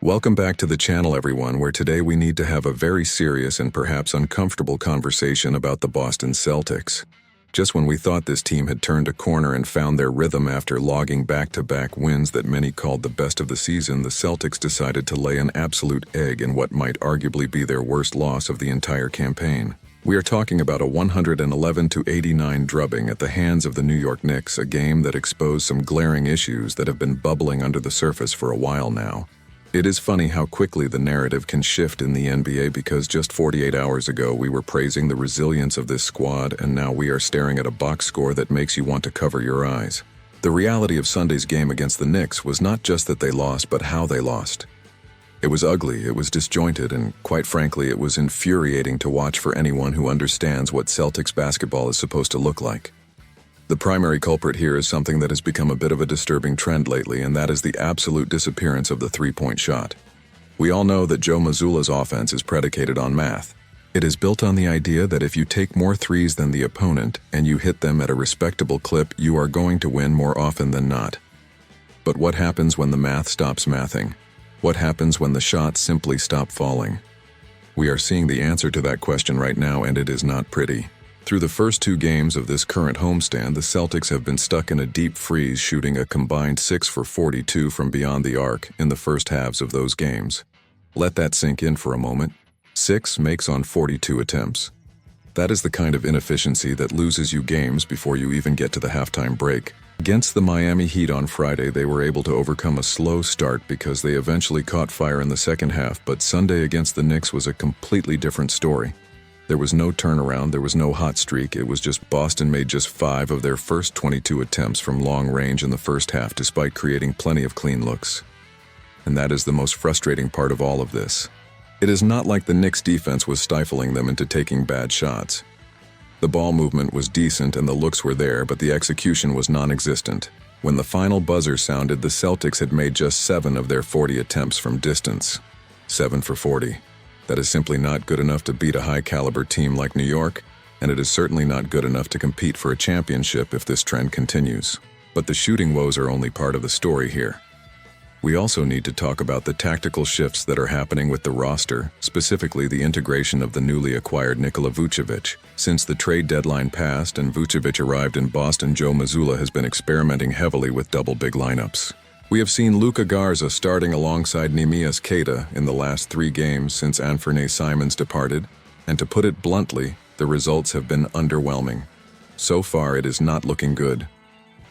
Welcome back to the channel, everyone, where today we need to have a very serious and perhaps uncomfortable conversation about the Boston Celtics. Just when we thought this team had turned a corner and found their rhythm after logging back-to-back wins that many called the best of the season, the Celtics decided to lay an absolute egg in what might arguably be their worst loss of the entire campaign. We are talking about a 111-89 drubbing at the hands of the New York Knicks, a game that exposed some glaring issues that have been bubbling under the surface for a while now. It is funny how quickly the narrative can shift in the NBA, because just 48 hours ago we were praising the resilience of this squad, and now we are staring at a box score that makes you want to cover your eyes. The reality of Sunday's game against the Knicks was not just that they lost, but how they lost. It was ugly, it was disjointed, and quite frankly, it was infuriating to watch for anyone who understands what Celtics basketball is supposed to look like. The primary culprit here is something that has become a bit of a disturbing trend lately, and that is the absolute disappearance of the three-point shot. We all know that Joe Mazzulla's offense is predicated on math. It is built on the idea that if you take more threes than the opponent and you hit them at a respectable clip, you are going to win more often than not. But what happens when the math stops mathing? What happens when the shots simply stop falling? We are seeing the answer to that question right now, and it is not pretty. Through the first two games of this current homestand, the Celtics have been stuck in a deep freeze, shooting a combined 6 for 42 from beyond the arc in the first halves of those games. Let that sink in for a moment. 6 makes on 42 attempts. That is the kind of inefficiency that loses you games before you even get to the halftime break. Against the Miami Heat on Friday, they were able to overcome a slow start because they eventually caught fire in the second half, but Sunday against the Knicks was a completely different story. There was no turnaround, there was no hot streak. It was just Boston made just 5 of their first 22 attempts from long range in the first half, despite creating plenty of clean looks. And that is the most frustrating part of all of this. It is not like the Knicks defense was stifling them into taking bad shots. The ball movement was decent and the looks were there, but the execution was non-existent. When the final buzzer sounded, the Celtics had made just 7 of their 40 attempts from distance. 7 for 40. That is simply not good enough to beat a high-caliber team like New York, and it is certainly not good enough to compete for a championship if this trend continues. But the shooting woes are only part of the story here. We also need to talk about the tactical shifts that are happening with the roster, specifically the integration of the newly acquired Nikola Vucevic. Since the trade deadline passed and Vucevic arrived in Boston, Joe Mazzulla has been experimenting heavily with double big lineups. We have seen Luka Garza starting alongside Neemias Queta in the last 3 games since Anfernee Simons departed, and to put it bluntly, the results have been underwhelming. So far, it is not looking good.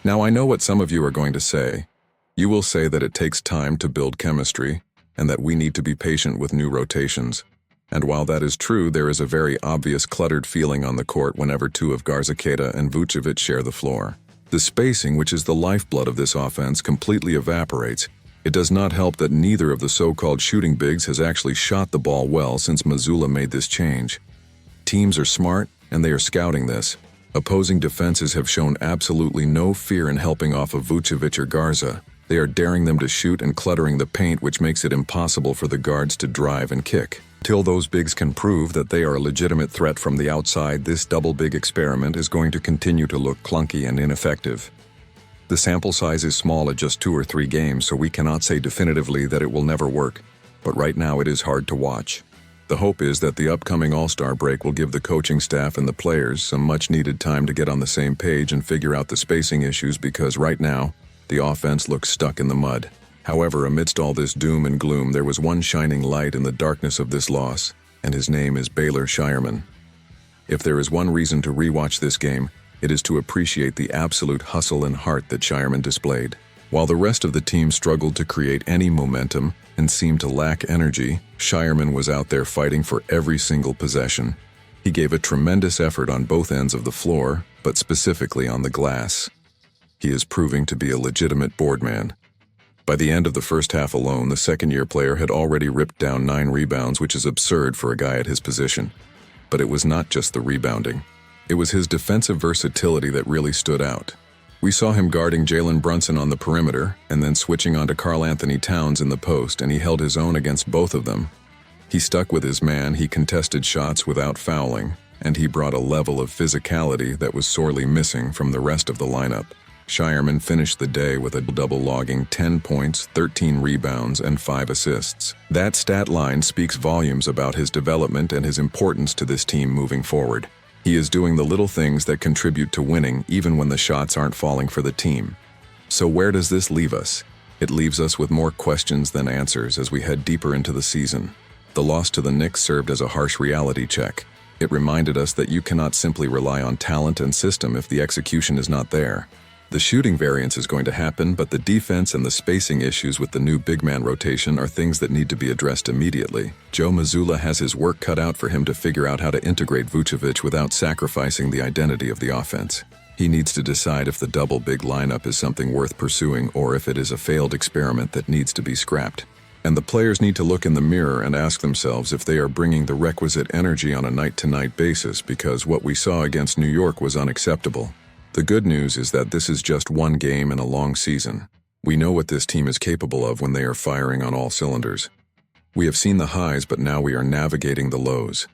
Now, I know what some of you are going to say. You will say that it takes time to build chemistry, and that we need to be patient with new rotations. And while that is true, there is a very obvious cluttered feeling on the court whenever 2 of Garza, Queta, and Vucevic share the floor. The spacing, which is the lifeblood of this offense, completely evaporates. It does not help that neither of the so-called shooting bigs has actually shot the ball well since Mazzulla made this change. Teams are smart, and they are scouting this. Opposing defenses have shown absolutely no fear in helping off of Vucevic or Garza. They are daring them to shoot and cluttering the paint, which makes it impossible for the guards to drive and kick. Until those bigs can prove that they are a legitimate threat from the outside, this double big experiment is going to continue to look clunky and ineffective. The sample size is small at just 2 or 3 games, so we cannot say definitively that it will never work, but right now it is hard to watch. The hope is that the upcoming All-Star break will give the coaching staff and the players some much-needed time to get on the same page and figure out the spacing issues, because right now, the offense looks stuck in the mud. However, amidst all this doom and gloom, there was one shining light in the darkness of this loss, and his name is Baylor Scheierman. If there is one reason to rewatch this game, it is to appreciate the absolute hustle and heart that Scheierman displayed. While the rest of the team struggled to create any momentum and seemed to lack energy, Scheierman was out there fighting for every single possession. He gave a tremendous effort on both ends of the floor, but specifically on the glass. He is proving to be a legitimate boardman. By the end of the first half alone, the second-year player had already ripped down 9 rebounds, which is absurd for a guy at his position. But it was not just the rebounding. It was his defensive versatility that really stood out. We saw him guarding Jalen Brunson on the perimeter, and then switching onto Karl Anthony Towns in the post, and he held his own against both of them. He stuck with his man, he contested shots without fouling, and he brought a level of physicality that was sorely missing from the rest of the lineup. Shireman finished the day with a double logging 10 points, 13 rebounds, and 5 assists. That stat line speaks volumes about his development and his importance to this team moving forward. He is doing the little things that contribute to winning even when the shots aren't falling for the team. So where does this leave us? It leaves us with more questions than answers as we head deeper into the season. The loss to the Knicks served as a harsh reality check. It reminded us that you cannot simply rely on talent and system if the execution is not there. The shooting variance is going to happen, but the defense and the spacing issues with the new big man rotation are things that need to be addressed immediately. Joe Mazzulla has his work cut out for him to figure out how to integrate Vucevic without sacrificing the identity of the offense. He needs to decide if the double big lineup is something worth pursuing or if it is a failed experiment that needs to be scrapped. And the players need to look in the mirror and ask themselves if they are bringing the requisite energy on a night-to-night basis, because what we saw against New York was unacceptable. The good news is that this is just one game in a long season. We know what this team is capable of when they are firing on all cylinders. We have seen the highs, but now we are navigating the lows.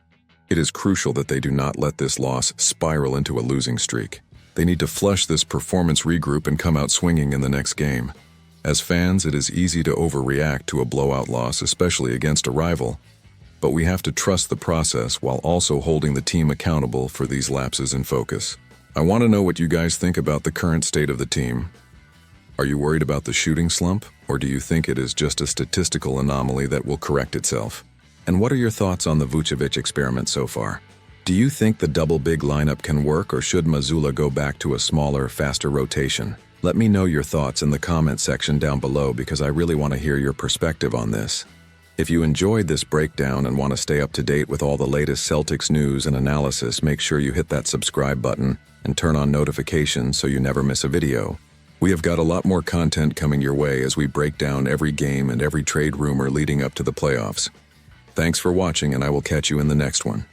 It is crucial that they do not let this loss spiral into a losing streak. They need to flush this performance, regroup, and come out swinging in the next game. As fans, it is easy to overreact to a blowout loss, especially against a rival. But we have to trust the process while also holding the team accountable for these lapses in focus. I want to know what you guys think about the current state of the team. Are you worried about the shooting slump, or do you think it is just a statistical anomaly that will correct itself? And what are your thoughts on the Vucevic experiment so far? Do you think the double big lineup can work, or should Mazzulla go back to a smaller, faster rotation? Let me know your thoughts in the comment section down below, because I really want to hear your perspective on this. If you enjoyed this breakdown and want to stay up to date with all the latest Celtics news and analysis, make sure you hit that subscribe button and turn on notifications so you never miss a video. We have got a lot more content coming your way as we break down every game and every trade rumor leading up to the playoffs. Thanks for watching, and I will catch you in the next one.